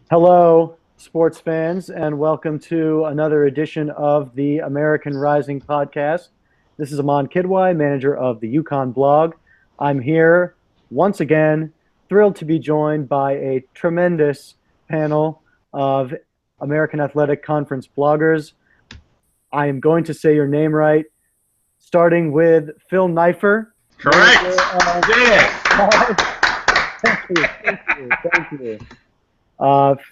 Hello, sports fans, and welcome to another edition of the American Rising podcast. This is Aman Kidwai, manager of the UConn blog. I'm here once again, thrilled to be joined by a tremendous panel of American Athletic Conference bloggers. I am going to say your name right, starting with Phil Neifer. Correct. Thank you.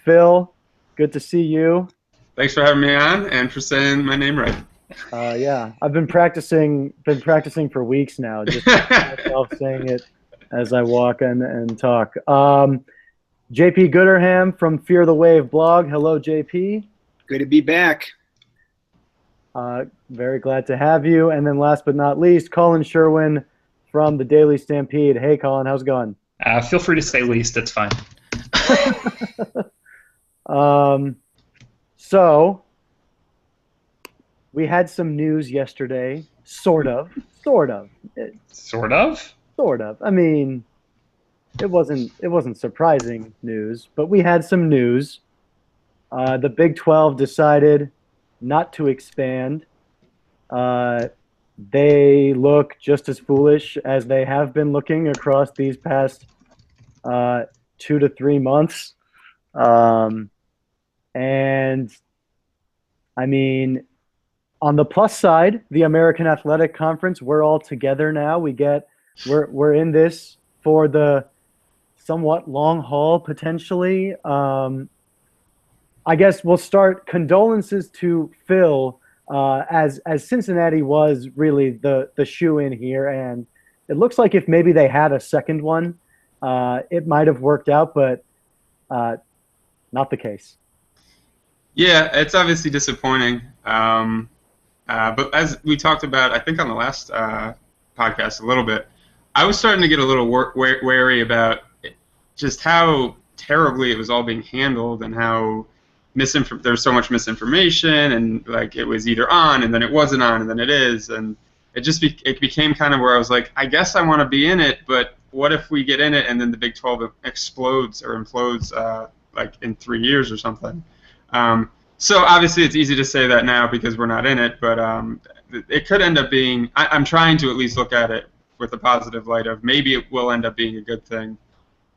Phil, good to see you. Thanks for having me on and for saying my name right. Yeah, I've been practicing for weeks now, just myself saying it as I walk and talk. JP Gooderham from Fear the Wave blog. Hello, JP. Good to be back. Very glad to have you. And then last but not least, Colin Sherwin from the Daily Stampede. Hey, Colin, how's it going? Feel free to say least. It's fine. So we had some news yesterday, sort of. I mean, it wasn't surprising news, but we had some news. The Big 12 decided not to expand. They look just as foolish as they have been looking across these past 2 to 3 months. And I mean, on the plus side, the American Athletic Conference, we're all together now. We're in this for the somewhat long haul potentially. I guess we'll start. Condolences to Phil, as Cincinnati was really the shoe-in here, and it looks like if maybe they had a second one, it might have worked out, but not the case. Yeah, it's obviously disappointing. But as we talked about, I think on the last podcast a little bit, I was starting to get a little wary about just how terribly it was all being handled and how there was so much misinformation, and like it was either on and then it wasn't on and then it is, and it became kind of where I was like, I guess I want to be in it, but what if we get in it and then the Big 12 explodes or implodes like in 3 years or something? So obviously it's easy to say that now because we're not in it, but it could end up being, I'm trying to at least look at it with a positive light of maybe it will end up being a good thing.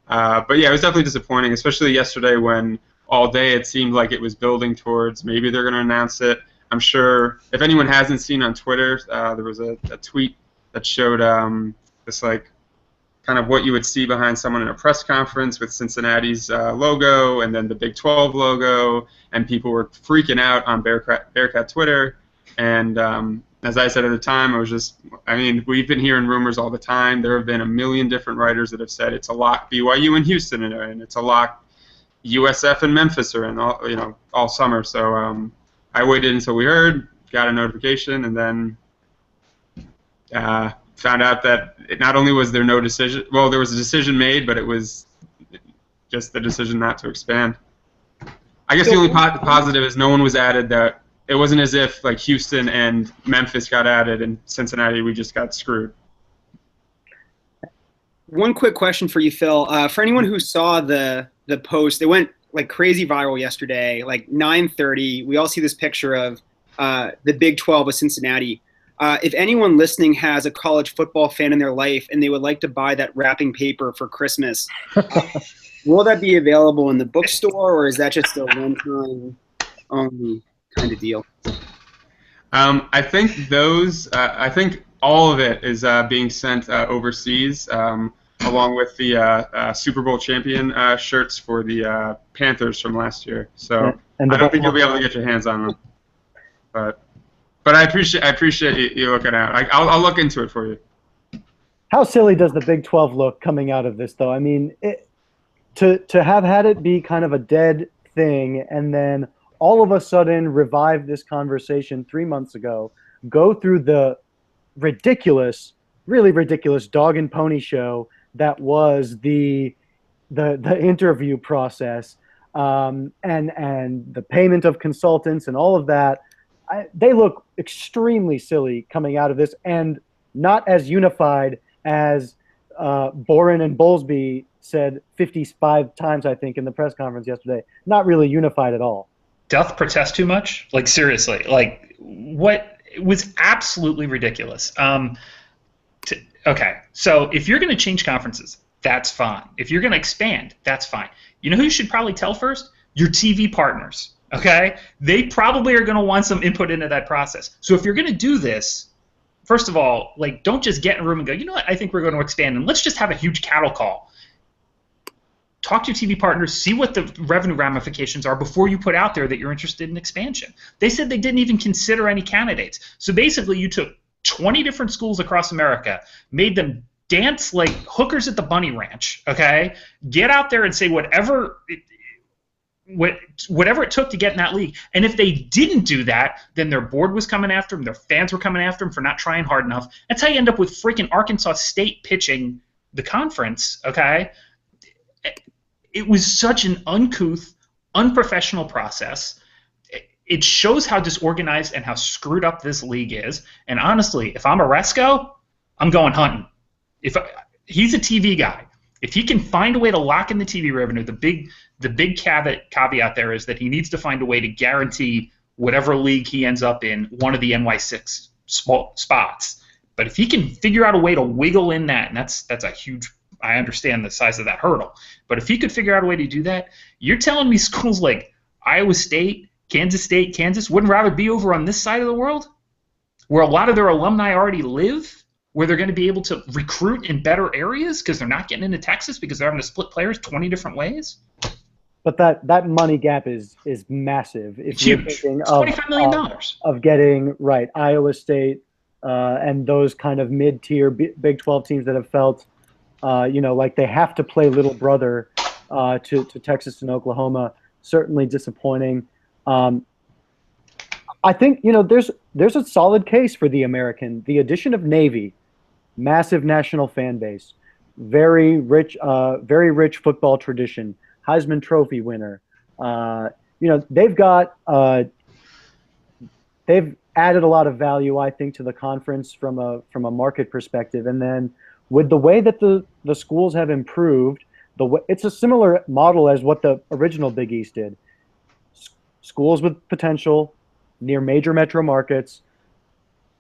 But yeah, it was definitely disappointing, especially yesterday when all day it seemed like it was building towards maybe they're going to announce it. I'm sure if anyone hasn't seen on Twitter, there was a tweet that showed this like kind of what you would see behind someone in a press conference with Cincinnati's logo and then the Big 12 logo, and people were freaking out on Bearcat Twitter. And as I said at the time, we've been hearing rumors all the time. There have been a million different writers that have said it's a lock BYU and Houston and it's a lock USF and Memphis are in all summer. So I waited until we heard, got a notification, and then found out that not only was there no decision, well, there was a decision made, but it was just the decision not to expand. I guess the only positive is no one was added. That it wasn't as if like Houston and Memphis got added and Cincinnati we just got screwed. One quick question for you, Phil. For anyone who saw the post, they went like crazy viral yesterday, like 9:30. We all see this picture of the Big 12 of Cincinnati. If anyone listening has a college football fan in their life and they would like to buy that wrapping paper for Christmas, will that be available in the bookstore, or is that just a one-time only kind of deal? I think all of it is being sent overseas, along with the Super Bowl champion shirts for the Panthers from last year. So I don't think you'll be able to get your hands on them, but I appreciate you looking out. I'll look into it for you. How silly does the Big 12 look coming out of this, though? I mean, to have had it be kind of a dead thing and then all of a sudden revive this conversation 3 months ago, go through the really ridiculous dog and pony show that was the interview process, and the payment of consultants and all of that. They look extremely silly coming out of this, and not as unified as Boren and Bowlesby said 55 times, I think, in the press conference yesterday. Not really unified at all. Doth protest too much? Like, seriously, like, what? It was absolutely ridiculous. Okay, so if you're going to change conferences, that's fine. If you're going to expand, that's fine. You know who you should probably tell first? Your TV partners, okay? They probably are going to want some input into that process. So if you're going to do this, first of all, like, don't just get in a room and go, you know what, I think we're going to expand, and let's just have a huge cattle call. Talk to your TV partners, see what the revenue ramifications are before you put out there that you're interested in expansion. They said they didn't even consider any candidates. So basically you took 20 different schools across America, made them dance like hookers at the bunny ranch, okay? Get out there and say whatever it took to get in that league. And if they didn't do that, then their board was coming after them, their fans were coming after them for not trying hard enough. That's how you end up with freaking Arkansas State pitching the conference, okay? It was such an uncouth, unprofessional process. It shows how disorganized and how screwed up this league is. And honestly, if I'm Oresco, I'm going hunting. He's a TV guy. If he can find a way to lock in the TV revenue, the big caveat there is that he needs to find a way to guarantee whatever league he ends up in one of the NY6 spots. But if he can figure out a way to wiggle in that, and that's a huge, I understand the size of that hurdle, but if he could figure out a way to do that, you're telling me schools like Iowa State, Kansas wouldn't rather be over on this side of the world, where a lot of their alumni already live, where they're going to be able to recruit in better areas because they're not getting into Texas because they're having to split players 20 different ways? But that money gap is massive. If It's you're huge. thinking It's $25 million. Of getting right Iowa State and those kind of mid-tier Big 12 teams that have felt, like they have to play little brother to Texas and Oklahoma. Certainly disappointing. I think there's a solid case for the American. The addition of Navy, massive national fan base, very rich football tradition, Heisman Trophy winner. They've added a lot of value, I think, to the conference from a market perspective. And then with the way that the schools have improved, it's a similar model as what the original Big East did. Schools with potential near major metro markets,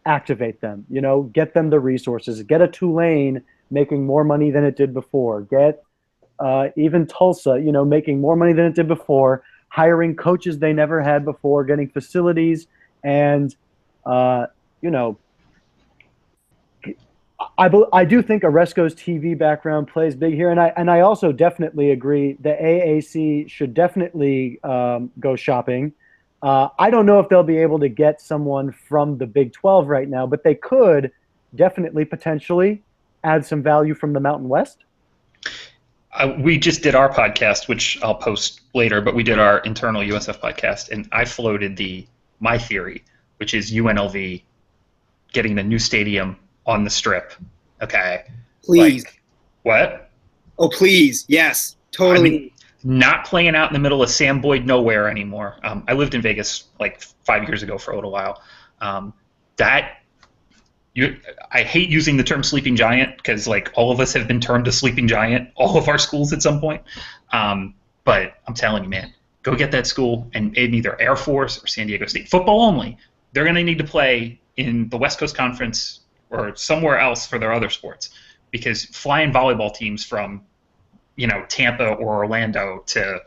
activate them, get them the resources, get a Tulane making more money than it did before, get even Tulsa, making more money than it did before, hiring coaches they never had before, getting facilities, and I do think Oresco's TV background plays big here, and I also definitely agree the AAC should definitely go shopping. I don't know if they'll be able to get someone from the Big 12 right now, but they could definitely potentially add some value from the Mountain West. We just did our podcast, which I'll post later, but we did our internal USF podcast, and I floated my theory, which is UNLV getting a new stadium on the Strip. Okay. Please. What? Oh, please. Yes. Totally. I mean, not playing out in the middle of Sam Boyd nowhere anymore. I lived in Vegas like 5 years ago for a little while. I hate using the term sleeping giant because like all of us have been termed a sleeping giant, all of our schools at some point. But I'm telling you, man, go get that school and in either Air Force or San Diego State. Football only. They're going to need to play in the West Coast Conference or somewhere else for their other sports, because flying volleyball teams from Tampa or Orlando to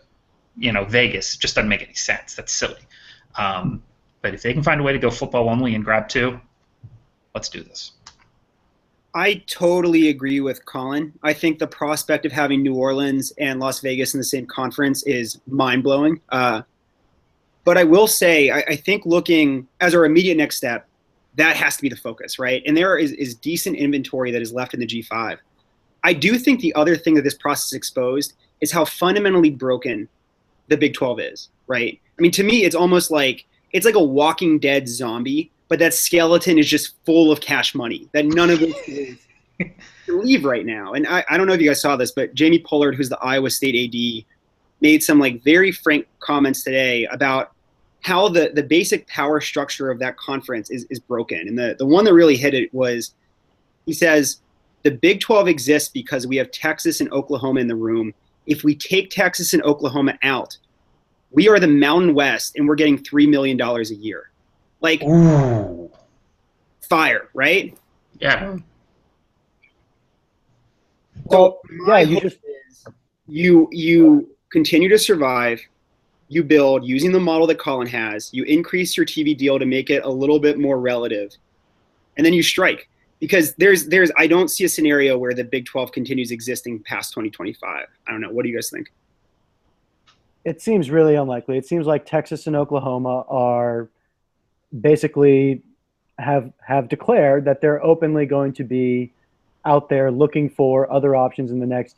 Vegas just doesn't make any sense. That's silly. But if they can find a way to go football only and grab two, let's do this. I totally agree with Colin. I think the prospect of having New Orleans and Las Vegas in the same conference is mind-blowing. But I will say, I think looking as our immediate next step, that has to be the focus, right? And there is decent inventory that is left in the G5. I do think the other thing that this process exposed is how fundamentally broken the Big 12 is, right? I mean, to me, it's almost like it's like a Walking Dead zombie, but that skeleton is just full of cash money that none of it is to leave right now. And I don't know if you guys saw this, but Jamie Pollard, who's the Iowa State AD, made some like very frank comments today about how the basic power structure of that conference is broken. And the one that really hit it was, he says, The Big 12 exists because we have Texas and Oklahoma in the room. If we take Texas and Oklahoma out, we are the Mountain West, and we're getting $3 million a year. Like, Ooh. Fire, right? Yeah. So yeah, you continue to survive. You build using the model that Colin has. You increase your TV deal to make it a little bit more relative, and then you strike. Because I don't see a scenario where the Big 12 continues existing past 2025. I don't know. What do you guys think? It seems really unlikely. It seems like Texas and Oklahoma are basically have declared that they're openly going to be out there looking for other options in the next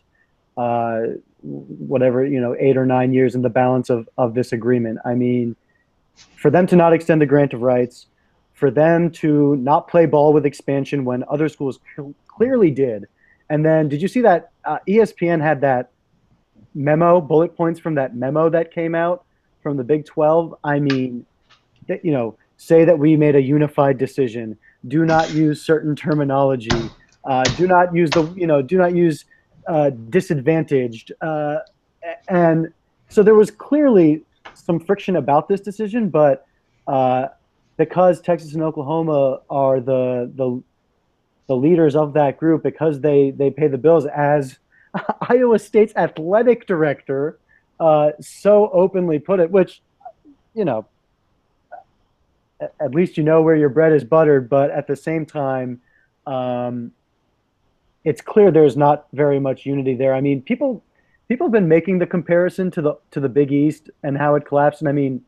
whatever, 8 or 9 years in the balance of this agreement. I mean, for them to not extend the grant of rights, for them to not play ball with expansion when other schools clearly did. And then did you see that ESPN had that memo, bullet points from that memo that came out from the Big 12? I mean, say that we made a unified decision. Do not use certain terminology. Do not use disadvantaged. And so there was clearly some friction about this decision, but because Texas and Oklahoma are the leaders of that group, because they pay the bills, as Iowa State's athletic director so openly put it, which, at least you know where your bread is buttered, but at the same time, it's clear there's not very much unity there. I mean, people have been making the comparison to the Big East and how it collapsed, and I mean,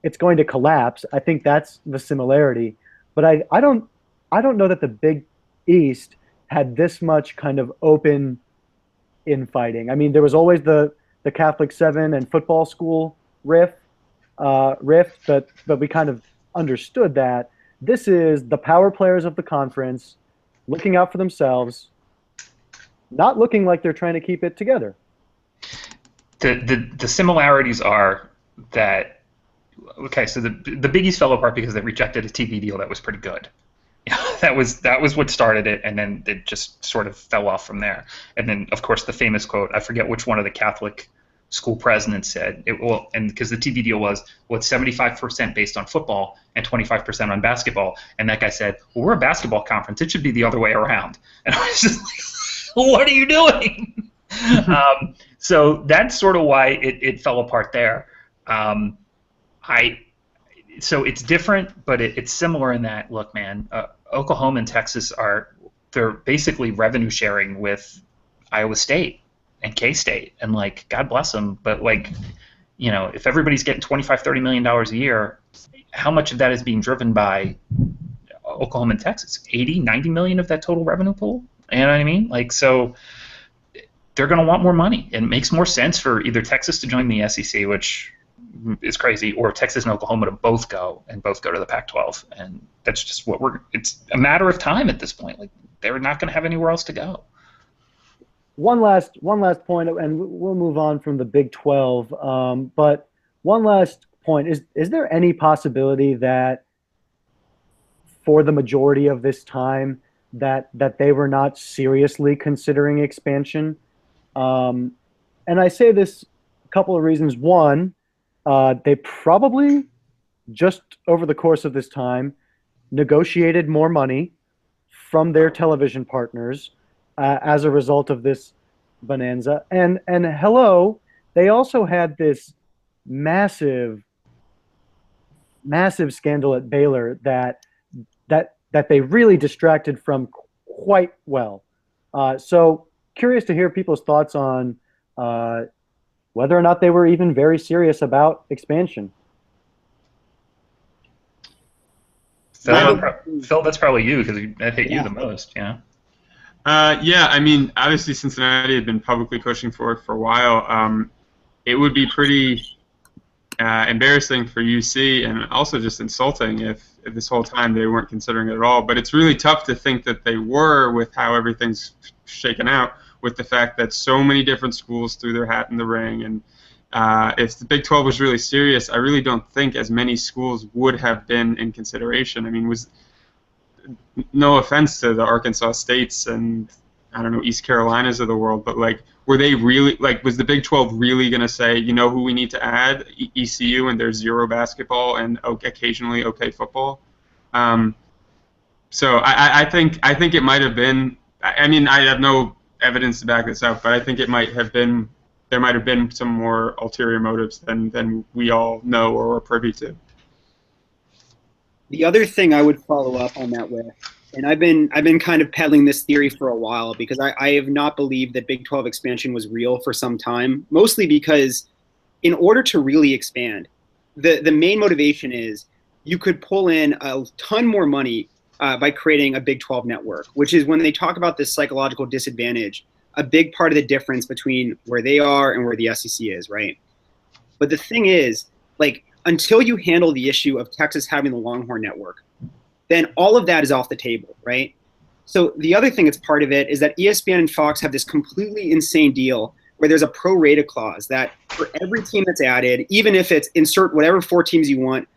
it's going to collapse. I think that's the similarity, but I don't know that the Big East had this much kind of open infighting. I mean, there was always the Catholic 7 and football school rift, but we kind of understood that this is the power players of the conference looking out for themselves, not looking like they're trying to keep it together. The similarities are that, okay, so the Big East fell apart because they rejected a TV deal that was pretty good. That was what started it, and then it just sort of fell off from there. And then, of course, the famous quote, I forget which one of the Catholic school presidents said, and because the TV deal was, it's 75% based on football and 25% on basketball. And that guy said, well, we're a basketball conference. It should be the other way around. And I was just like, what are you doing? So that's sort of why it fell apart there. So it's different, but it's similar in that, look, man, Oklahoma and Texas they're basically revenue sharing with Iowa State and K-State, and like, God bless them, but like, if everybody's getting $25-30 million a year, how much of that is being driven by Oklahoma and Texas? 80-90 million of that total revenue pool? You know what I mean? Like, so they're going to want more money, and it makes more sense for either Texas to join the SEC, which is crazy, or Texas and Oklahoma to both go to the Pac-12, and that's just it's a matter of time at this point. Like, they're not going to have anywhere else to go. One last point, and we'll move on from the Big 12. But one last point is there any possibility that for the majority of this time that they were not seriously considering expansion? And I say this a couple of reasons. One, they probably just over the course of this time negotiated more money from their television partners as a result of this bonanza. And hello, they also had this massive scandal at Baylor that they really distracted from quite well. So curious to hear people's thoughts on whether or not they were even very serious about expansion. Phil, that's probably you, because that hit you the most. Yeah. Yeah, I mean, obviously Cincinnati had been publicly pushing for it for a while. It would be pretty embarrassing for UC, and also just insulting if this whole time they weren't considering it at all. But it's really tough to think that they were, with how everything's shaken out, with the fact that so many different schools threw their hat in the ring. And if the Big 12 was really serious, I really don't think as many schools would have been in consideration. I mean, no offense to the Arkansas States and I don't know, East Carolinas of the world, but like, were they really, like, was the Big 12 really going to say, you know who we need to add? ECU, and there's zero basketball and occasionally okay football? So I think it might have been. I mean, I have no evidence to back this up, but I think it might have been. There might have been some more ulterior motives than we all know or are privy to. The other thing I would follow up on that with, and I've been kind of peddling this theory for a while because I have not believed that Big 12 expansion was real for some time, mostly because in order to really expand, the main motivation is you could pull in a ton more money by creating a Big 12 network, which is when they talk about this psychological disadvantage, a big part of the difference between where they are and where the SEC is, right? But the thing is, like, until you handle the issue of Texas having the Longhorn Network, then all of that is off the table, right? So the other thing that's part of it is that ESPN and Fox have this completely insane deal where there's a pro-rata clause that for every team that's added, even if it's insert whatever 4 teams you want,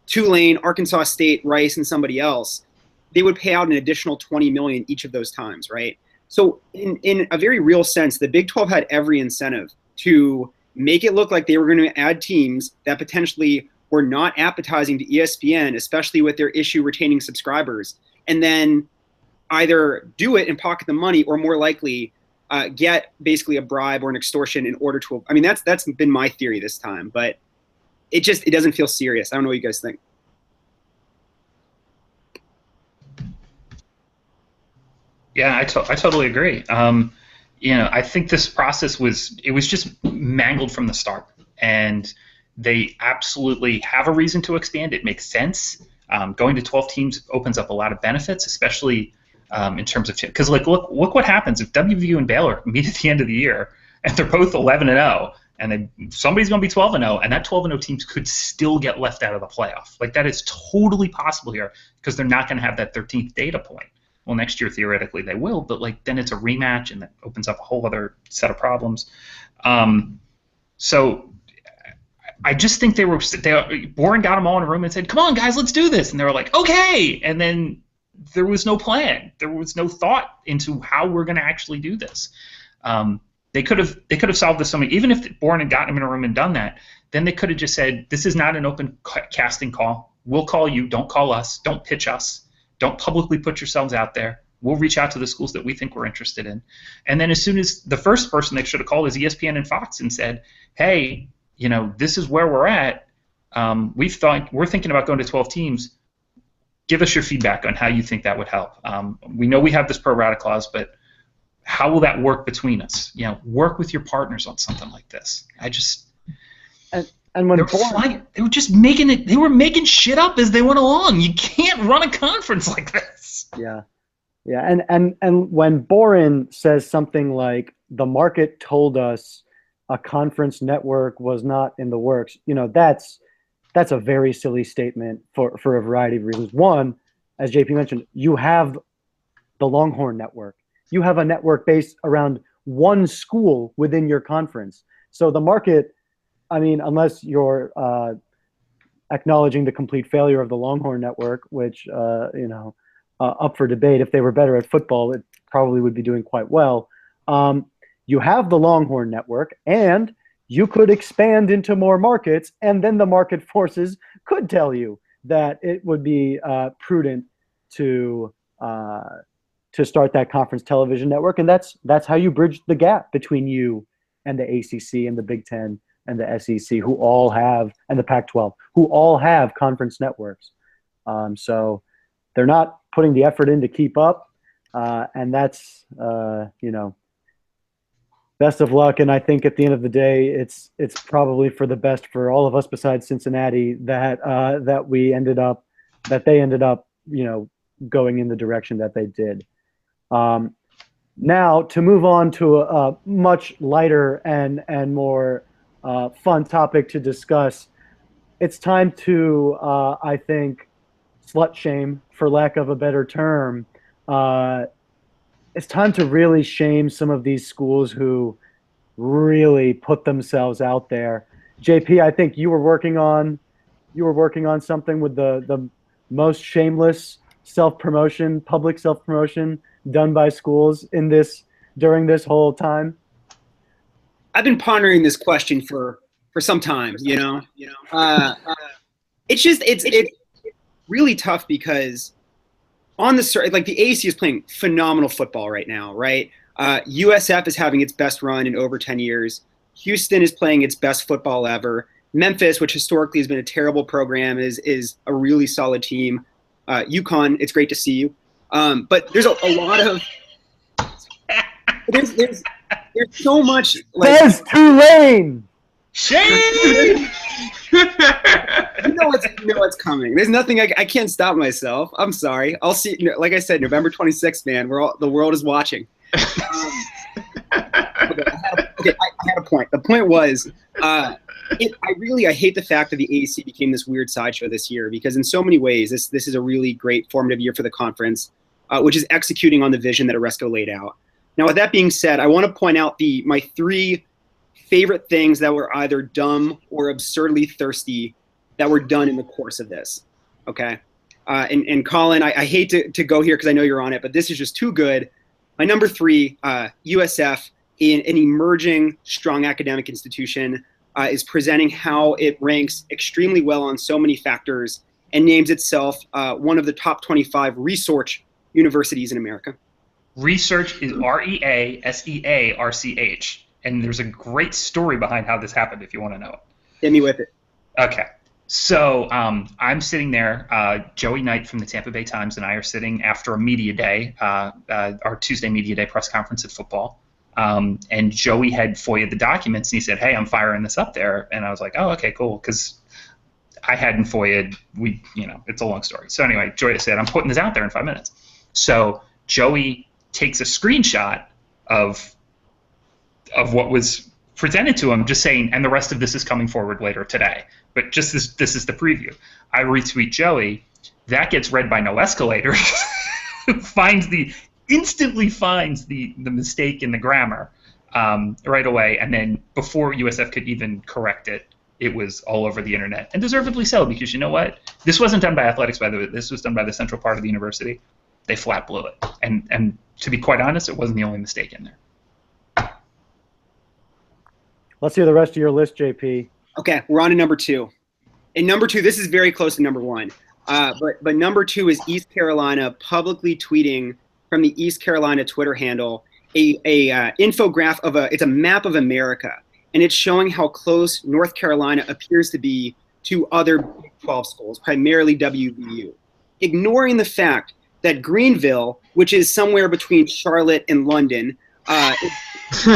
Tulane, Arkansas State, Rice, and somebody else, they would pay out an additional $20 million each of those times, right? So in a very real sense, the Big 12 had every incentive to make it look like they were going to add teams that potentially were not appetizing to ESPN, especially with their issue retaining subscribers, and then either do it and pocket the money or more likely get basically a bribe or an extortion in order to, I mean, that's been my theory this time, but it doesn't feel serious. I don't know what you guys think. Yeah, I totally agree. I think this process was just mangled from the start, and they absolutely have a reason to expand. It makes sense. Going to 12 teams opens up a lot of benefits, especially in terms of, because like look what happens if WVU and Baylor meet at the end of the year and they're both 11-0, and somebody's going to be 12-0, and that 12-0 teams could still get left out of the playoff. Like, that is totally possible here because they're not going to have that 13th data point. Well, next year theoretically they will, but like then it's a rematch and that opens up a whole other set of problems. So I just think Boren got them all in a room and said, "Come on, guys, let's do this," and they were like, "Okay," and then there was no plan. There was no thought into how we're going to actually do this. They could have solved this even if Boren had gotten them in a room and done that. Then they could have just said, "This is not an open casting call. We'll call you. Don't call us. Don't pitch us. Don't publicly put yourselves out there. We'll reach out to the schools that we think we're interested in." And then as soon as the first person they should have called is ESPN and Fox and said, "Hey, this is where we're at. We're thinking about going to 12 teams. Give us your feedback on how you think that would help. We know we have this pro rata clause, but how will that work between us? Work with your partners on something like this." And when they were just making it. They were making shit up as they went along. You can't run a conference like this. Yeah. And when Boren says something like, "The market told us a conference network was not in the works," that's a very silly statement for a variety of reasons. One, as JP mentioned, you have the Longhorn Network. You have a network based around one school within your conference. So the market, I mean, unless you're acknowledging the complete failure of the Longhorn Network, which, up for debate. If they were better at football, it probably would be doing quite well. You have the Longhorn Network, and you could expand into more markets, and then the market forces could tell you that it would be prudent to start that conference television network, and that's how you bridge the gap between you and the ACC and the Big Ten and the SEC, who all have, and the Pac-12, who all have conference networks. So they're not putting the effort in to keep up, and that's, best of luck. And I think at the end of the day, it's probably for the best for all of us besides Cincinnati that they ended up, going in the direction that they did. Now to move on to a much lighter and more fun topic to discuss. It's time to, I think, slut shame, for lack of a better term. It's time to really shame some of these schools who really put themselves out there. JP, I think you were working on something with the most shameless self-promotion, public self-promotion done by schools during this whole time? I've been pondering this question for some time. It's really tough because on the like the AAC is playing phenomenal football right now, right? USF is having its best run in over 10 years. Houston is playing its best football ever. Memphis, which historically has been a terrible program, is a really solid team. UConn, it's great to see you. But there's a lot of there's so much. There's Tulane. Shame. You know what's coming. There's nothing I can't stop myself. I'm sorry. I'll see. Like I said, November 26th, man. The world is watching. I had a point. The point was, I hate the fact that the AAC became this weird sideshow this year, because in so many ways, this is a really great formative year for the conference, which is executing on the vision that Oresco laid out. Now, with that being said, I want to point out my three favorite things that were either dumb or absurdly thirsty that were done in the course of this. Okay. And Colin, I hate to go here because I know you're on it, but this is just too good. My number three, USF, in an emerging strong academic institution, is presenting how it ranks extremely well on so many factors and names itself one of the top 25 research universities in America. Research is REASEARCH, and there's a great story behind how this happened if you want to know it. Hit me with it. Okay. So I'm sitting there. Joey Knight from the Tampa Bay Times and I are sitting after a media day, our Tuesday media day press conference at football. And Joey had FOIA'd the documents, and he said, "Hey, I'm firing this up there." And I was like, "Oh, okay, cool," because I hadn't FOIA'd. It's a long story. So anyway, Joey said, "I'm putting this out there in 5 minutes." So Joey takes a screenshot of what was presented to him, just saying, "And the rest of this is coming forward later today." But just this is the preview. I retweet Joey. That gets read by No Escalator. Instantly finds the mistake in the grammar right away, and then before USF could even correct it, it was all over the internet, and deservedly so, because you know what? This wasn't done by athletics, by the way. This was done by the central part of the university. They flat blew it, and to be quite honest, it wasn't the only mistake in there. Let's hear the rest of your list, JP. Okay, we're on to number two. And number two, this is very close to number one. But number two is East Carolina publicly tweeting from the East Carolina Twitter handle a infograph it's a map of America, and it's showing how close North Carolina appears to be to other Big 12 schools, primarily WVU, ignoring the fact that Greenville, which is somewhere between Charlotte and London, is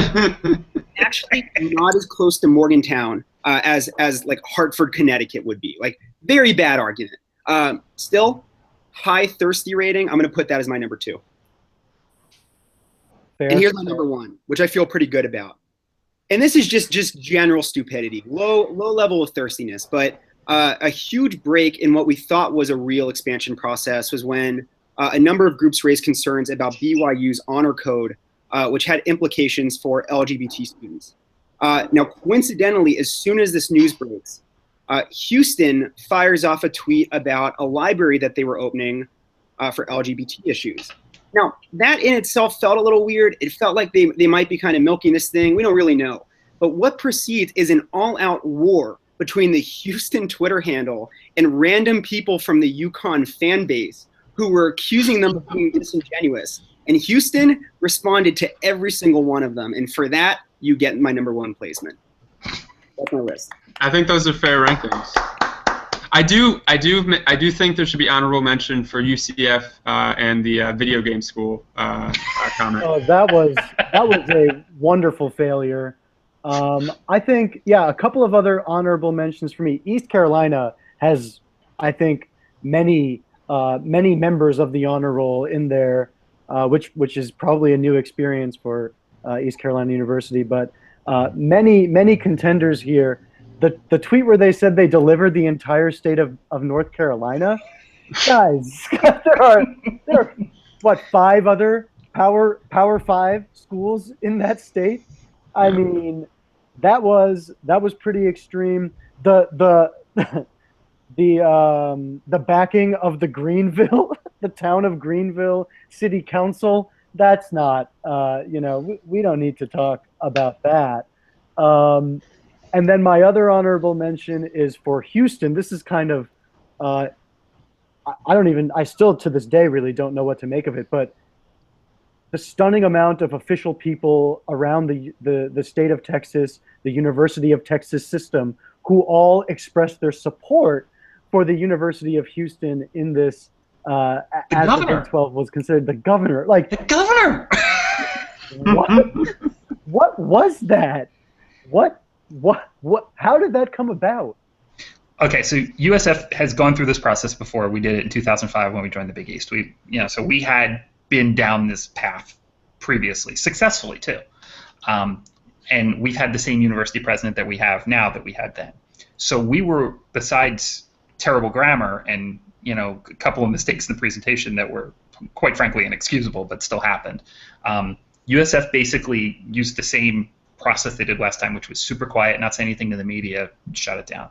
actually not as close to Morgantown as like Hartford, Connecticut would be. Like, very bad argument. Still, high thirsty rating. I'm going to put that as my number two. Fair. And here's my number one, which I feel pretty good about. And this is just general stupidity, low level of thirstiness. But a huge break in what we thought was a real expansion process was when a number of groups raised concerns about BYU's honor code, which had implications for LGBT students. Now, coincidentally, as soon as this news breaks, Houston fires off a tweet about a library that they were opening for LGBT issues. Now, that in itself felt a little weird. It felt like they might be kind of milking this thing. We don't really know. But what precedes is an all-out war between the Houston Twitter handle and random people from the UConn fan base who were accusing them of being disingenuous. And Houston responded to every single one of them. And for that, you get my number one placement. That's my list. I think those are fair rankings. I do think there should be honorable mention for UCF and the video game school comment. Oh, that was a wonderful failure. I think, a couple of other honorable mentions for me. East Carolina has, I think, many members of the honor roll in there, which is probably a new experience for East Carolina University. But many contenders here. The tweet where they said they delivered the entire state of North Carolina, guys, there are what, 5 other Power 5 schools in that state? I mean, that was pretty extreme. The backing of the Greenville, the town of Greenville City Council that's not, we don't need to talk about that. And then my other honorable mention is for Houston. This is kind of, uh, I still to this day really don't know what to make of it, but the stunning amount of official people around the state of Texas, the University of Texas system, who all expressed their support for the University of Houston in this, as the Big 12 was considered the governor. Like, the governor! What was that? What, how did that come about? Okay, so USF has gone through this process before. We did it in 2005 when we joined the Big East. So we had been down this path previously, successfully too. And we've had the same university president that we have now that we had then. So we were, besides terrible grammar and a couple of mistakes in the presentation that were quite frankly inexcusable but still happened, USF basically used the same process they did last time, which was super quiet, not say anything to the media, shut it down.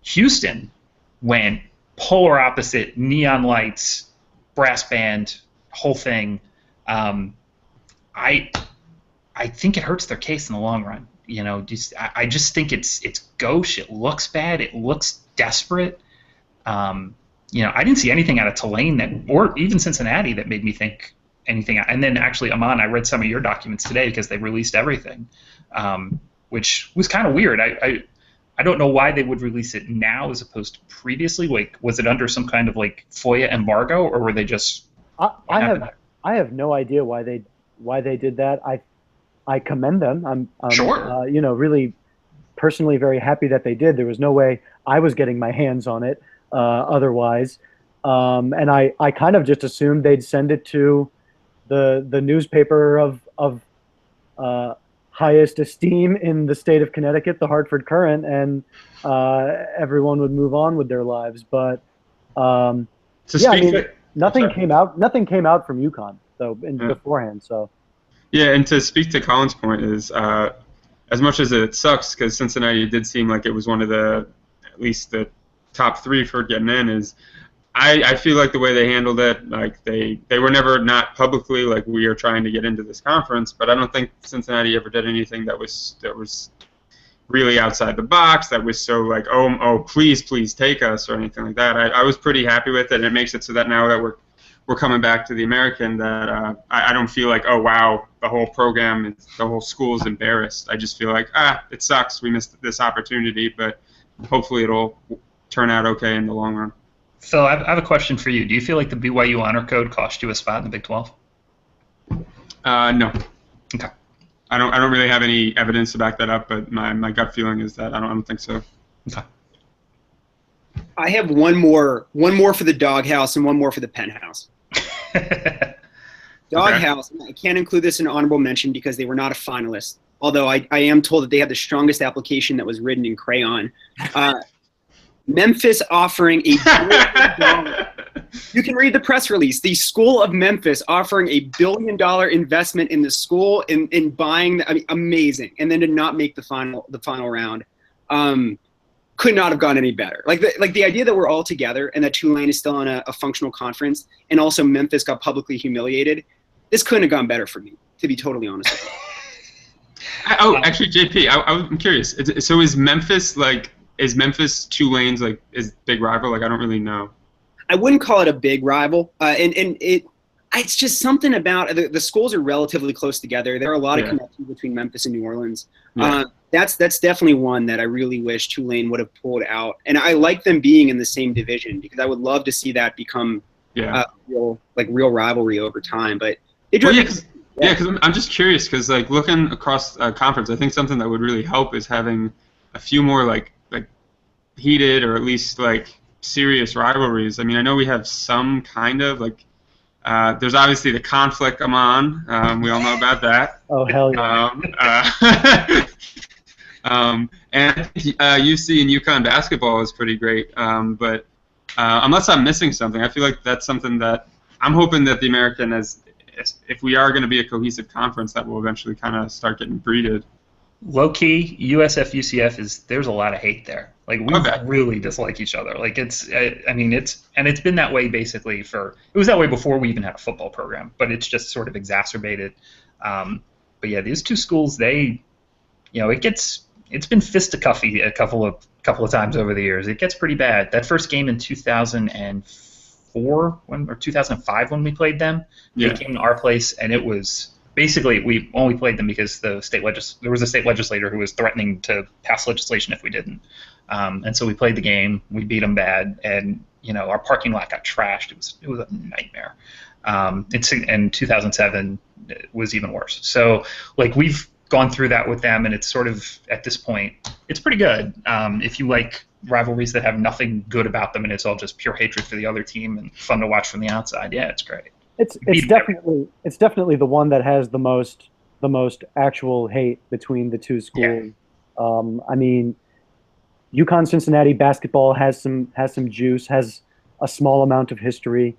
Houston went polar opposite, neon lights, brass band, whole thing. I think it hurts their case in the long run. I just think it's gauche. It looks bad. It looks desperate. I didn't see anything out of Tulane or even Cincinnati that made me think anything. And then actually, Aman, I read some of your documents today because they released everything, which was kind of weird. I don't know why they would release it now as opposed to previously. Like, was it under some kind of like FOIA embargo, or were they just? I have no idea why they did that. I commend them. I'm sure. Really personally very happy that they did. There was no way I was getting my hands on it otherwise. And I kind of just assumed they'd send it to the newspaper of highest esteem in the state of Connecticut, the Hartford Courant, and everyone would move on with their lives. But nothing came out from UConn beforehand. So yeah, and to speak to Colin's point is as much as it sucks because Cincinnati did seem like it was one of at least the top three for getting in, is I feel like the way they handled it, like they were never not publicly like we are trying to get into this conference, but I don't think Cincinnati ever did anything that was really outside the box, that was so like oh please take us or anything like that. I was pretty happy with it, and it makes it so that now that we're coming back to the American, that I don't feel like, oh wow, the whole program, the whole school is embarrassed. I just feel like it sucks, we missed this opportunity, but hopefully it'll turn out okay in the long run. Phil, I have a question for you. Do you feel like the BYU honor code cost you a spot in the Big 12? No. Okay. I don't really have any evidence to back that up, but my gut feeling is that I don't think so. Okay. I have one more for the doghouse and one more for the penthouse. Doghouse. Okay. I can't include this in an honorable mention because they were not a finalist. Although I am told that they had the strongest application that was written in crayon. Memphis offering $1 billion. You can read the press release. The School of Memphis offering $1 billion investment in the school in buying. Amazing. And then to not make the final round, could not have gone any better. Like the idea that we're all together and that Tulane is still on a functional conference, and also Memphis got publicly humiliated. This couldn't have gone better for me, to be totally honest with you. Actually, JP, I'm curious. So is Memphis Tulane's is big rival? Like, I don't really know. I wouldn't call it a big rival, and it's just something about the schools are relatively close together. There are a lot of connections between Memphis and New Orleans. Yeah. That's definitely one that I really wish Tulane would have pulled out, and I like them being in the same division because I would love to see that become real rivalry over time. But because I'm just curious because looking across conference, I think something that would really help is having a few more heated or at least serious rivalries. I mean, I know we have some kind of there's obviously the conflict Amon. We all know about that. Oh hell yeah. And UC and UConn basketball is pretty great. But unless I'm missing something, I feel like that's something that I'm hoping that the American, if we are going to be a cohesive conference, that will eventually kind of start getting breeded. Low key, USF UCF there's a lot of hate there. Like we Okay. really dislike each other. Like it's been that way basically it was that way before we even had a football program, but it's just sort of exacerbated. But yeah, these two schools, it's been fisticuffy a couple of times over the years. It gets pretty bad. That first game in 2004 or 2005 when we played them, Yeah. they came to our place, and it was basically we only played them because there was a state legislator who was threatening to pass legislation if we didn't. And so we played the game. We beat them bad, and our parking lot got trashed. It was a nightmare. In 2007 it was even worse. So like we've gone through that with them, and it's sort of at this point it's pretty good. If you like rivalries that have nothing good about them and it's all just pure hatred for the other team and fun to watch from the outside, yeah, it's great. It's definitely the one that has the most actual hate between the two schools. Yeah. I mean, UConn Cincinnati basketball has some juice, has a small amount of history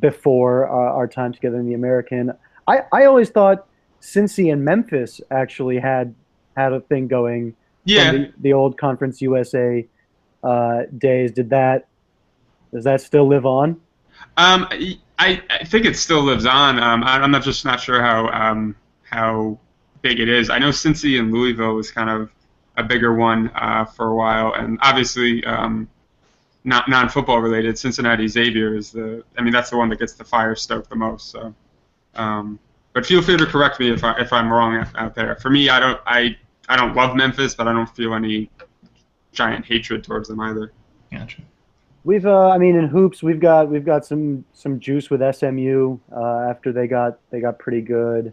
before our time together in the American. I always thought Cincy and Memphis actually had a thing going. Yeah. From the old Conference USA days. Does that still live on? I think it still lives on. I'm not sure how big it is. I know Cincy and Louisville was kind of a bigger one for a while, and obviously not non-football related. Cincinnati Xavier is that's the one that gets the fire stoked the most. So, but feel free to correct me if I'm wrong out there. For me, I don't love Memphis, but I don't feel any giant hatred towards them either. Gotcha. We've, in hoops, we've got some juice with SMU after they got pretty good.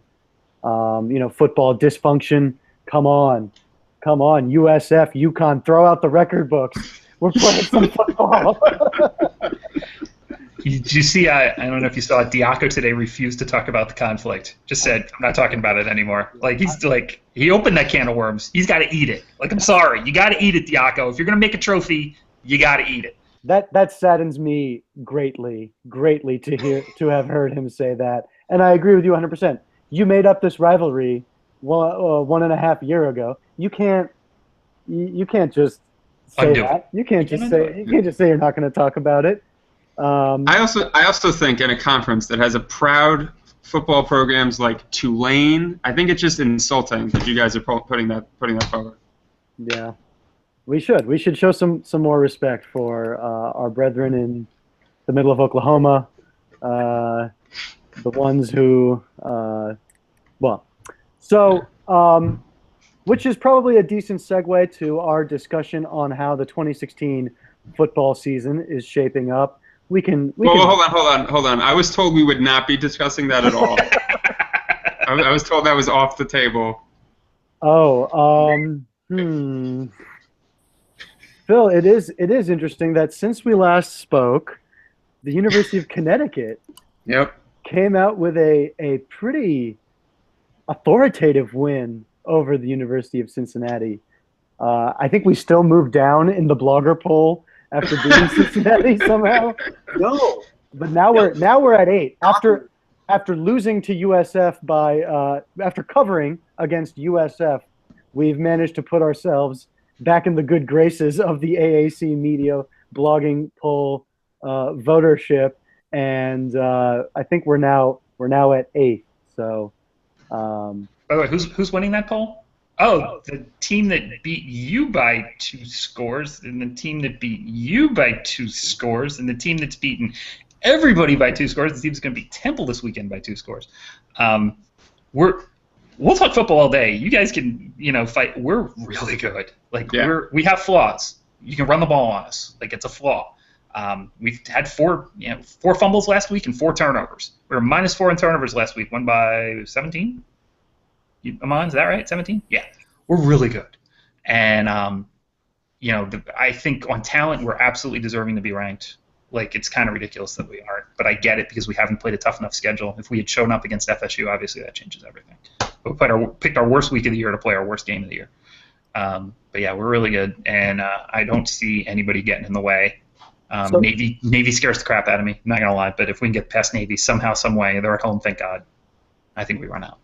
Football dysfunction. Come on, USF, UConn, throw out the record books. We're playing some football. Did you see? I don't know if you saw it. Diaco today refused to talk about the conflict. Just said, "I'm not talking about it anymore." Like he opened that can of worms. He's got to eat it. Like, I'm sorry, you got to eat it, Diaco. If you're gonna make a trophy, you got to eat it. That saddens me greatly to have heard him say that, and I agree with you 100%. You made up this rivalry 1.5 years ago. You can't just say that. You can't just say you're not going to talk about it. I also think in a conference that has a proud football programs like Tulane, I think it's just insulting that you guys are putting that forward. Yeah. We should show some more respect for our brethren in the middle of Oklahoma, the ones who, which is probably a decent segue to our discussion on how the 2016 football season is shaping up. Hold on. I was told we would not be discussing that at all. I was told that was off the table. Phil, it is interesting that since we last spoke, the University of Connecticut came out with a pretty authoritative win over the University of Cincinnati. I think we still moved down in the blogger poll after beating Cincinnati somehow. No, but now we're at 8 after losing to USF after covering against USF. We've managed to put ourselves back in the good graces of the AAC media blogging poll votership, and I think we're now at 8. So, by the way, who's winning that poll? Oh, the team that beat you by 2 scores, and the team that beat you by 2 scores, and the team that's beaten everybody by 2 scores. The team's going to beat Temple this weekend by 2 scores. We'll talk football all day. You guys can, fight. We're really good. We have flaws. You can run the ball on us. Like, it's a flaw. We've had 4 fumbles last week and 4 turnovers. We were -4 in turnovers last week. Won by 17. Amon, is that right? 17? Yeah. We're really good. And I think on talent we're absolutely deserving to be ranked. Like, it's kind of ridiculous that we aren't, but I get it because we haven't played a tough enough schedule. If we had shown up against FSU, obviously that changes everything. But we picked our worst week of the year to play our worst game of the year. But yeah, we're really good, and I don't see anybody getting in the way. Navy scares the crap out of me. I'm not gonna lie, but if we can get past Navy somehow, some way, they're at home, thank God. I think we run out.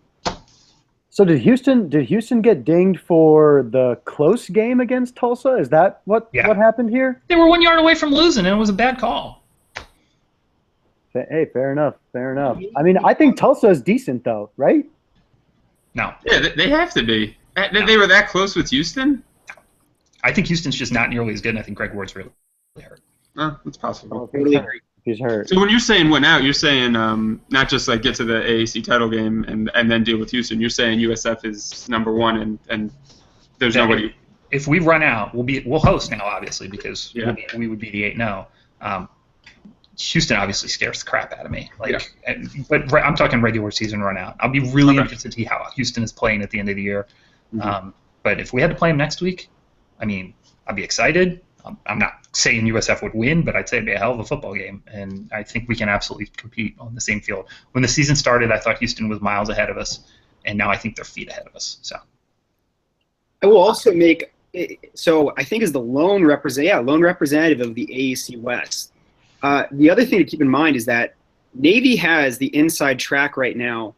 So did Houston get dinged for the close game against Tulsa? Is that what happened here? They were 1 yard away from losing, and it was a bad call. Hey, fair enough. Fair enough. I mean, I think Tulsa is decent, though, right? No. Yeah, they have to be. They were that close with Houston? I think Houston's just not nearly as good, and I think Greg Ward's really hurt. That's possible. He's hurt. So when you're saying win out, you're saying not just like get to the AAC title game and then deal with Houston. You're saying USF is number one and there's nobody. If we run out, we'll host now, obviously, because we would be the 8-0. Houston obviously scares the crap out of me. But I'm talking regular season run out. I'll be really interested to see how Houston is playing at the end of the year. Mm-hmm. But if we had to play them next week, I mean, I'd be excited. I'm not saying USF would win, but I'd say it'd be a hell of a football game, and I think we can absolutely compete on the same field. When the season started, I thought Houston was miles ahead of us, and now I think they're feet ahead of us. So I will also make so I think is the lone representative of the AAC West. The other thing to keep in mind is that Navy has the inside track right now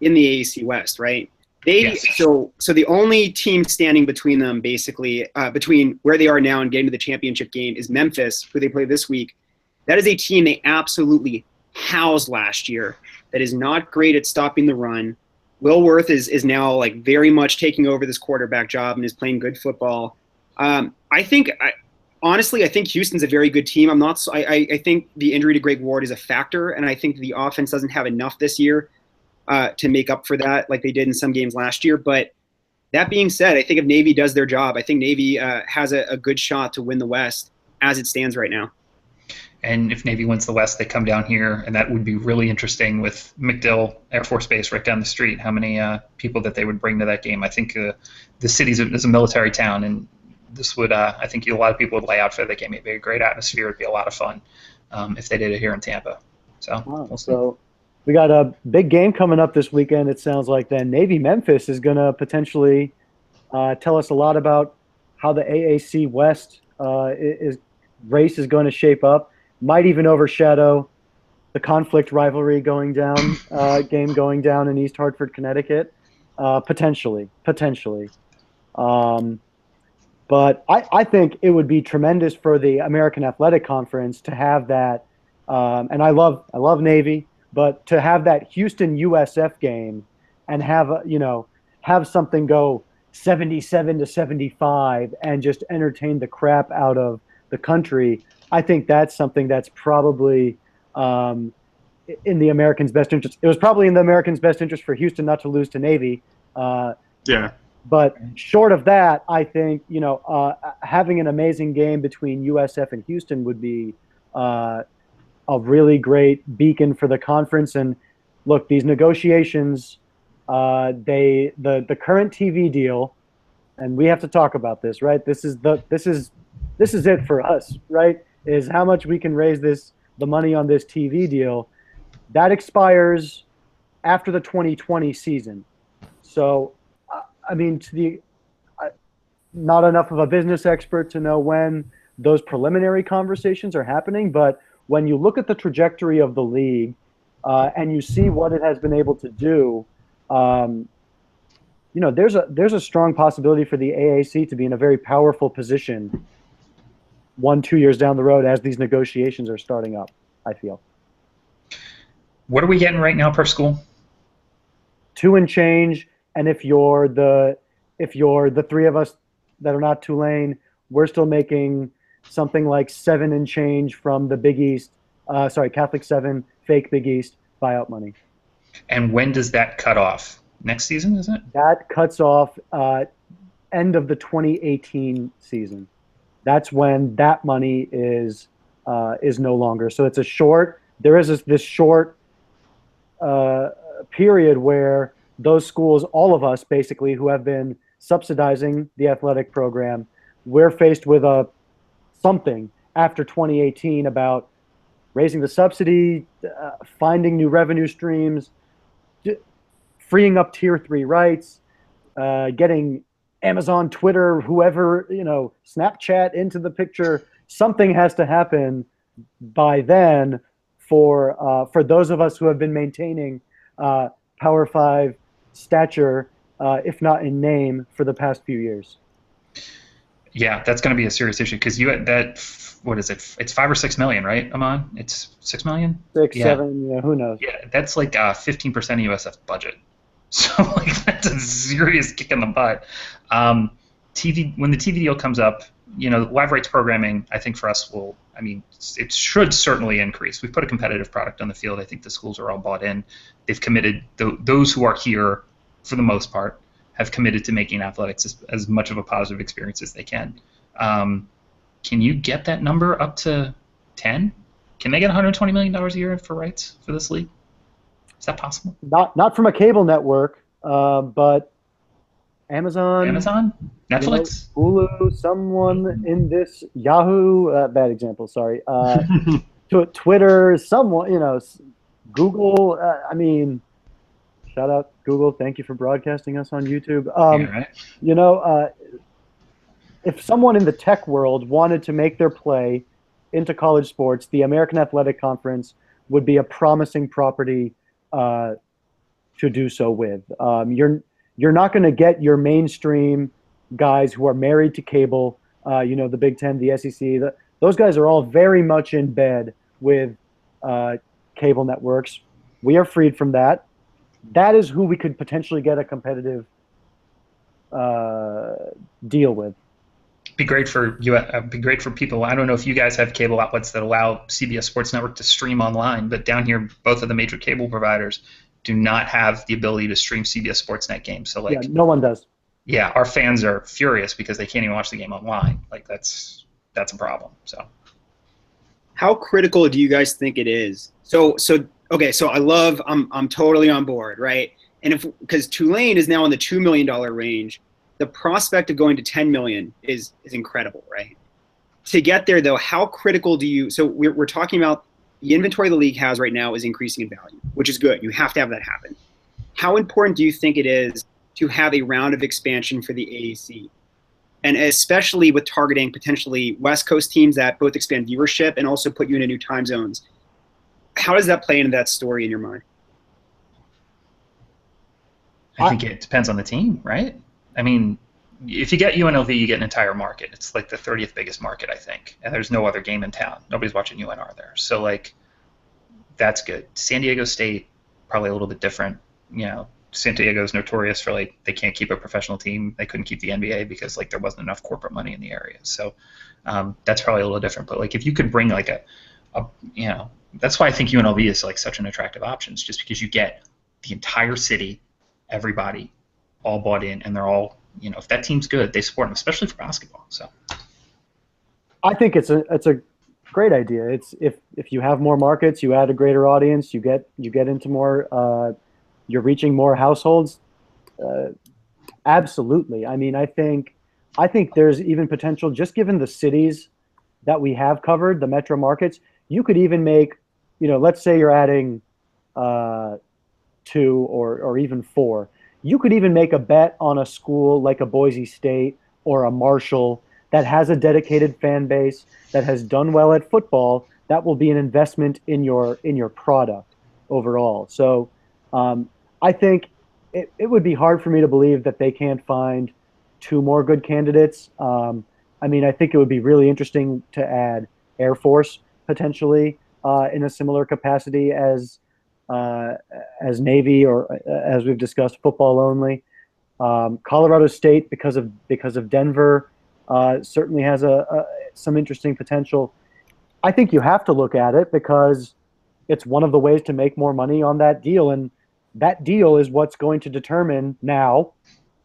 in the AAC West, right? So the only team standing between them, basically, between where they are now and getting to the championship game, is Memphis, who they play this week. That is a team they absolutely housed last year. That is not great at stopping the run. Will Worth is now like very much taking over this quarterback job and is playing good football. Honestly, I think Houston's a very good team. I think the injury to Greg Ward is a factor, and I think the offense doesn't have enough this year to make up for that like they did in some games last year. But that being said, I think if Navy does their job, I think Navy has a good shot to win the West as it stands right now. And if Navy wins the West, they come down here, and that would be really interesting with MacDill Air Force Base right down the street, how many people that they would bring to that game. I think the city is a military town, and this would, I think a lot of people would lay out for that game. It'd be a great atmosphere. It'd be a lot of fun if they did it here in Tampa. So we'll see. So we got a big game coming up this weekend, it sounds like. Then Navy-Memphis is going to potentially tell us a lot about how the AAC West race is going to shape up. Might even overshadow the conflict rivalry game going down in East Hartford, Connecticut. Potentially. But I think it would be tremendous for the American Athletic Conference to have that. And I love Navy, but to have that Houston USF game and have something go 77-75 and just entertain the crap out of the country, I think that's something that's probably in the Americans' best interest. It was probably in the Americans' best interest for Houston not to lose to Navy. But short of that, I think having an amazing game between USF and Houston would be a really great beacon for the conference. And look, these negotiations, the current TV deal, and we have to talk about this, right? This is it for us, right? Is how much we can raise the money on this TV deal. That expires after the 2020 season. So, I mean, not enough of a business expert to know when those preliminary conversations are happening, but when you look at the trajectory of the league and you see what it has been able to do, there's a strong possibility for the AAC to be in a very powerful position 1-2 years down the road as these negotiations are starting up, I feel. What are we getting right now per school? 2 and change, and if you're the three of us that are not Tulane, we're still making something like 7 and change from the Big East. Catholic 7, fake Big East buyout money. And when does that cut off? Next season, is it? That cuts off end of the 2018 season. That's when that money is no longer. So it's there is this short period where those schools, all of us basically, who have been subsidizing the athletic program, we're faced with something after 2018 about raising the subsidy, finding new revenue streams, freeing up Tier 3 rights, getting Amazon, Twitter, whoever, Snapchat into the picture. Something has to happen by then for those of us who have been maintaining Power 5 stature if not in name, for the past few years. Yeah, that's going to be a serious issue because what is it? It's 5 or 6 million, right, Amon? It's 6 million. Six, Yeah. 7, yeah, who knows? Yeah, that's like 15% of USF's budget. So like that's a serious kick in the butt. TV when the TV deal comes up, live rights programming, I think for us it should certainly increase. We've put a competitive product on the field. I think the schools are all bought in. They've committed. Those who are here, for the most part, have committed to making athletics as much of a positive experience as they can. Can you get that number up to 10? Can they get $120 million a year for rights for this league? Is that possible? Not from a cable network, but Amazon, Netflix, Hulu, someone in this Yahoo. Bad example. Sorry. Twitter, someone. Google. Shout out Google. Thank you for broadcasting us on YouTube. right. If someone in the tech world wanted to make their play into college sports, the American Athletic Conference would be a promising property to do so with. You're not going to get your mainstream guys who are married to cable, the Big Ten, the SEC. Those guys are all very much in bed with cable networks. We are freed from that. That is who we could potentially get a competitive deal with. Be great for you. Be great for people. I don't know if you guys have cable outlets that allow CBS Sports Network to stream online, but down here, both of the major cable providers do not have the ability to stream CBS Sportsnet games. So no one does. Yeah, our fans are furious because they can't even watch the game online. That's a problem. So, how critical do you guys think it is? So I'm totally on board, right? And because Tulane is now in the $2 million range. The prospect of going to 10 million is incredible, right? To get there, though, how critical do you? So we're talking about the inventory the league has right now is increasing in value, which is good. You have to have that happen. How important do you think it is to have a round of expansion for the AAC, and especially with targeting potentially West Coast teams that both expand viewership and also put you into new time zones? How does that play into that story in your mind? I think it depends on the team, right? I mean, if you get UNLV, you get an entire market. It's like the 30th biggest market, I think, and there's no other game in town. Nobody's watching UNR there, so that's good. San Diego State, probably a little bit different. San Diego's notorious for they can't keep a professional team. They couldn't keep the NBA because there wasn't enough corporate money in the area. So that's probably a little different. But if you could bring that's why I think UNLV is such an attractive option. It's just because you get the entire city, everybody, all bought in, and they're all, if that team's good, they support them, especially for basketball. So I think it's a great idea. It's if you have more markets, you add a greater audience, you get into more, you're reaching more households. Absolutely. I think there's even potential, just given the cities that we have covered, the metro markets. You could even make, let's say you're adding 2 or even 4. You could even make a bet on a school like a Boise State or a Marshall that has a dedicated fan base, that has done well at football. That will be an investment in your product overall. So I think it would be hard for me to believe that they can't find 2 more good candidates. I think it would be really interesting to add Air Force potentially in a similar capacity as Navy, or as we've discussed, football only. Colorado State, because of Denver, certainly has some interesting potential. I think you have to look at it because it's one of the ways to make more money on that deal, and that deal is what's going to determine now,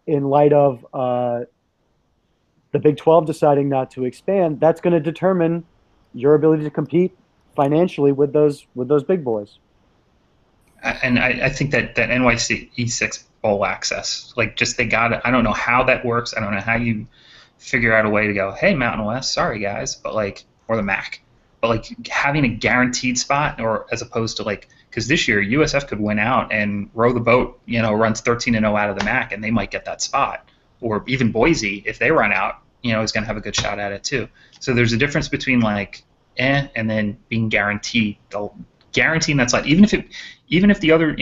in light of the Big 12 deciding not to expand. That's going to determine your ability to compete financially with those big boys. And I think that NYC E6 bowl access, they got it. I don't know how that works. I don't know how you figure out a way to go, hey, Mountain West, sorry guys, but or the MAC, but having a guaranteed spot, or as opposed to because this year USF could win out and row the boat, runs 13-0 out of the MAC, and they might get that spot, or even Boise, if they run out, is going to have a good shot at it too. So there's a difference between and then being guaranteed. Guaranteeing that slot, even if the other,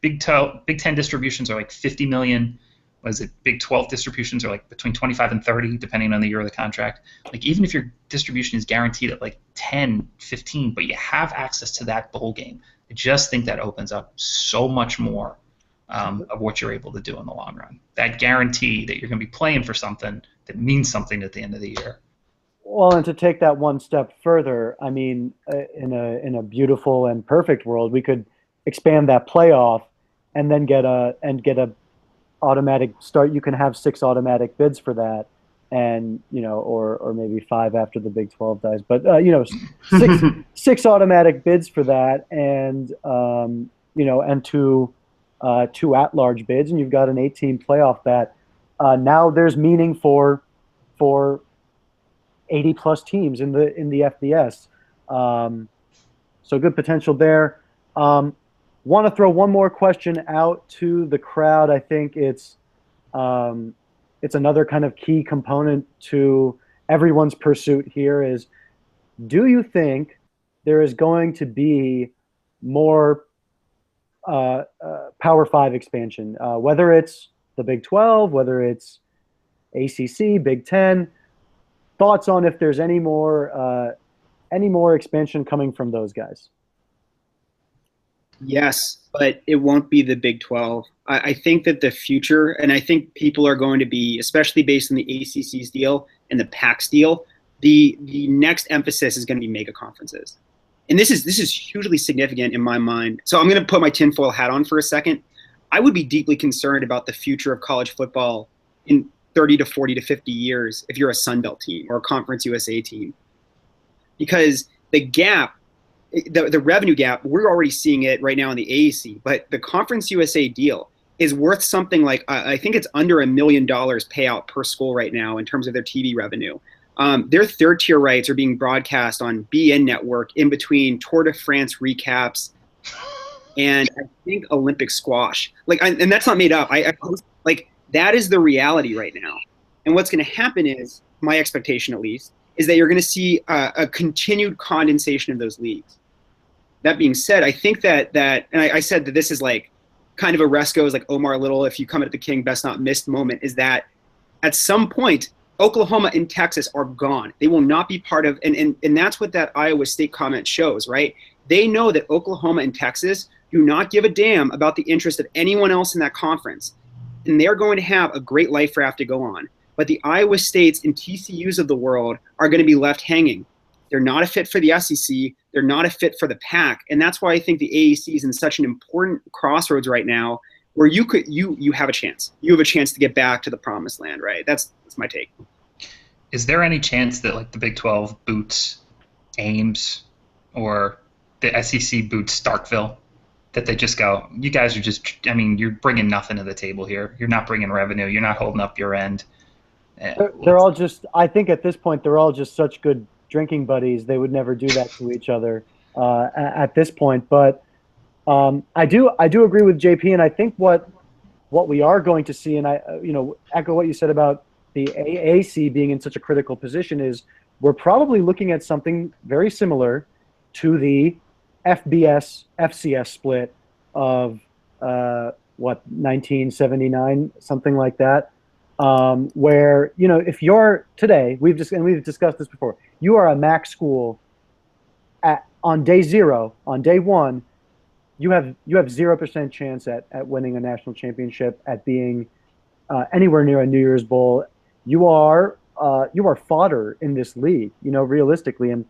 Big 10 distributions are like 50 million. Was it Big 12 distributions are like between 25 and 30, depending on the year of the contract. Like even if your distribution is guaranteed at like 10, 15, but you have access to that bowl game, I just think that opens up so much more of what you're able to do in the long run. That guarantee that you're going to be playing for something that means something at the end of the year. Well, and to take that one step further, I mean, in a beautiful and perfect world, we could expand that playoff and then get a automatic start. You can have 6 automatic bids for that, and or maybe 5 after the Big 12 dies, but 6 automatic bids for that, and and two at-large bids, and you've got an 8-team playoff that now there's meaning for 80 plus teams in the FBS. So good potential there. Want to throw one more question out to the crowd. I think it's another kind of key component to everyone's pursuit here is, do you think there is going to be more Power 5 expansion, whether it's the Big 12, whether it's ACC, Big 10? Thoughts on if there's any more expansion coming from those guys? Yes, but it won't be the Big 12. I think that the future, and I think people are going to be, especially based on the ACC's deal and the PAC's deal, the next emphasis is going to be mega conferences. And this is hugely significant in my mind. So I'm going to put my tinfoil hat on for a second. I would be deeply concerned about the future of college football in 30 to 40 to 50 years if you're a Sun Belt team or a Conference USA team. Because the gap, the revenue gap, we're already seeing it right now in the AAC, but the Conference USA deal is worth something like, I think it's under $1 million payout per school right now in terms of their TV revenue. Their third tier rights are being broadcast on BN Network in between Tour de France recaps and I think Olympic squash. And that's not made up. That is the reality right now. And what's going to happen is, my expectation at least, is that you're going to see a continued condensation of those leagues. That being said, I think that and I said that this is like kind of a Resco's like Omar Little, if you come at the king, best not missed moment, is that at some point, Oklahoma and Texas are gone. They will not be part of, and that's what that Iowa State comment shows, right? They know that Oklahoma and Texas do not give a damn about the interest of anyone else in that conference. And they're going to have a great life raft to go on. But the Iowa States and TCUs of the world are going to be left hanging. They're not a fit for the SEC. They're not a fit for the PAC. And that's why I think the AAC is in such an important crossroads right now, where you have a chance. You have a chance to get back to the promised land, right? That's my take. Is there any chance that like the Big 12 boots Ames or the SEC boots Starkville? That they just go, you guys are just, I mean, you're bringing nothing to the table here. You're not bringing revenue. You're not holding up your end. They're all just, I think at this point, they're all just such good drinking buddies. They would never do that to each other at this point. But I do agree with JP, and I think what we are going to see, and I echo what you said about the AAC being in such a critical position, is we're probably looking at something very similar to the FBS FCS split of 1979, something like that, where if you're today, we've discussed this before, you are a MAC school on day 0, on day 1, you have 0% chance at winning a national championship, at being anywhere near a New Year's Bowl. You are fodder in this league, realistically, and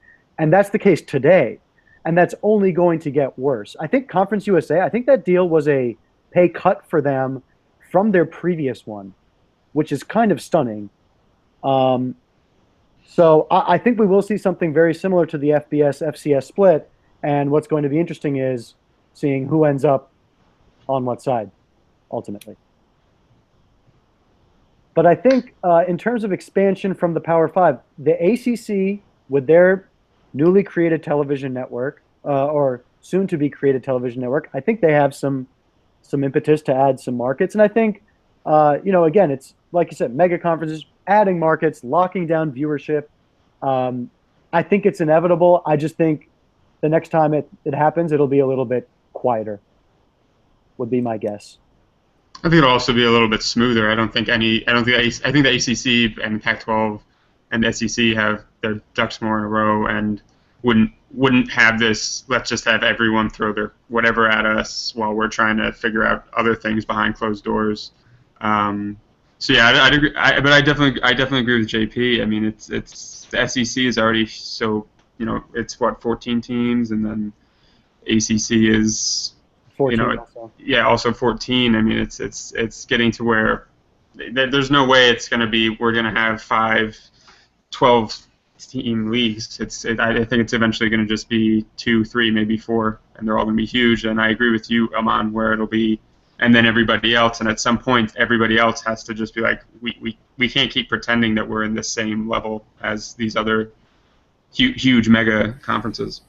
that's the case today. And that's only going to get worse. I think Conference USA, I think that deal was a pay cut for them from their previous one, which is kind of stunning. So I think we will see something very similar to the FBS FCS split. And what's going to be interesting is seeing who ends up on what side, ultimately. But I think in terms of expansion from the Power 5, the ACC, with their newly created television network, or soon to be created television network, I think they have some impetus to add some markets. And I think, again, it's like you said, mega conferences, adding markets, locking down viewership. I think it's inevitable. I just think the next time it happens, it'll be a little bit quieter. would be my guess. I think it'll also be a little bit smoother. I think the ACC and Pac-12 and the SEC have their ducks more in a row and wouldn't have this. Let's just have everyone throw their whatever at us while we're trying to figure out other things behind closed doors. So yeah, I'd agree. But I definitely agree with JP. I mean, it's the SEC is already so, it's 14 teams, and then ACC is 14 also. Yeah, also 14. I mean, it's getting to where there's no way it's going to be. We're going to have 12 team leagues. I think it's eventually going to just be 2, 3, maybe 4, and they're all going to be huge. And I agree with you, Aman, where it'll be, and then everybody else. And at some point, everybody else has to just be like, we can't keep pretending that we're in the same level as these other huge mega conferences.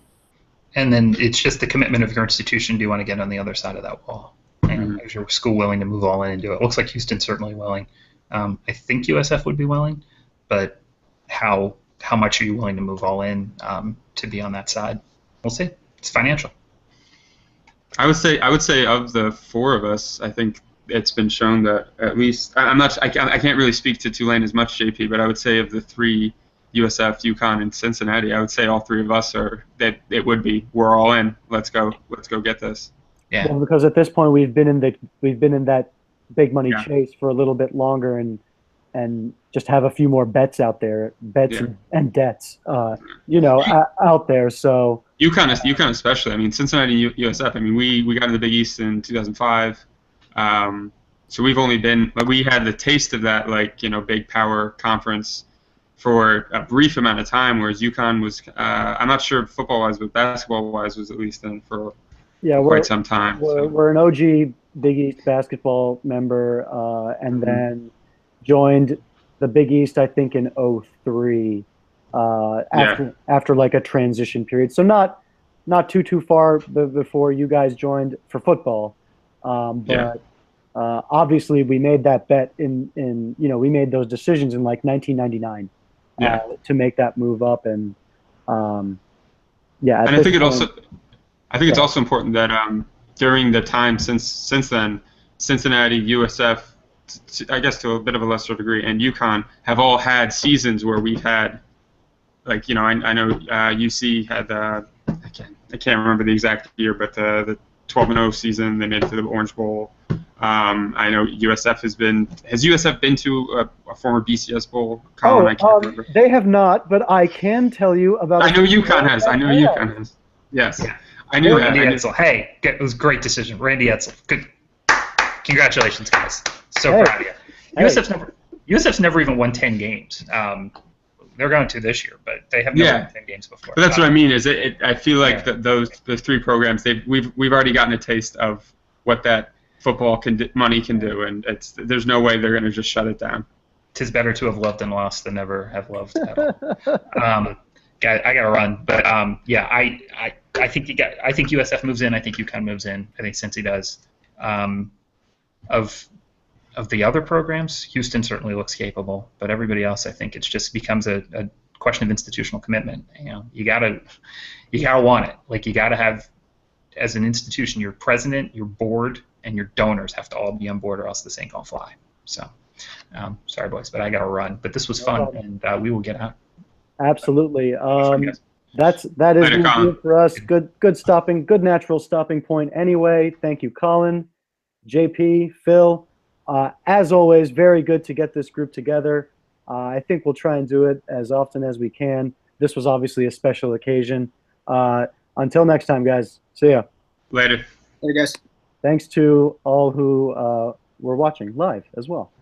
And then it's just the commitment of your institution. Do you want to get on the other side of that wall? And is your school willing to move all in and do it? It looks like Houston's certainly willing. I think USF would be willing, but how much are you willing to move all in to be on that side? We'll see. It's financial. I would say of the 4 of us, I think it's been shown that at least I can't really speak to Tulane as much, JP, but I would say of the 3, USF, UConn, and Cincinnati, I would say all 3 of us we're all in. Let's go get this. Yeah. Well, because at this point we've been in that big money chase for a little bit longer, and just have a few more bets out there, and debts, out there. So UConn especially. I mean, Cincinnati and USF. I mean, we got to the Big East in 2005. So we had the taste of that, big power conference for a brief amount of time, whereas UConn was, I'm not sure football-wise, but basketball-wise was at least in for quite some time. We're an OG Big East basketball member, and then joined the Big East, I think, in 2003, after like a transition period. So not too far before you guys joined for football, but obviously we made that bet we made those decisions in like 1999. To make that move up, and and I think it's also important that during the time since then, Cincinnati, USF, I guess to a bit of a lesser degree, and UConn have all had seasons where we've had, I know UC had I can't remember the exact year, but the 12-0 season they made it to the Orange Bowl. I know USF has USF been to a former BCS bowl? Colin, I can't remember. They have not, but I can tell you about. I know UConn has. UConn has. Yes, yeah. I knew that. Randy Edsel. Hey, it was a great decision, Randy Edsel. Good. Congratulations, guys. So proud of you. USF's never even won 10 games. They're going to this year, but they have never won 10 games before. But that's what I mean. I feel like those 3 programs, we've already gotten a taste of what that football money can do, and there's no way they're going to just shut it down. 'Tis better to have loved and lost than never have loved at all. I got to run, but I think USF moves in. I think UConn moves in. I think Cincy does. Of the other programs, Houston certainly looks capable, but everybody else, I think it just becomes a question of institutional commitment. You gotta want it. Like, you gotta have, as an institution, your president, your board, and your donors have to all be on board, or else this ain't gonna fly. So, sorry, boys, but I gotta run. But this was fun, and we will get out. Absolutely. That is good for us. Good natural stopping point. Anyway, thank you, Colin, JP, Phil. As always, very good to get this group together. I think we'll try and do it as often as we can. This was obviously a special occasion. Until next time, guys. See ya. Later. Later, guys. Thanks to all who were watching live as well.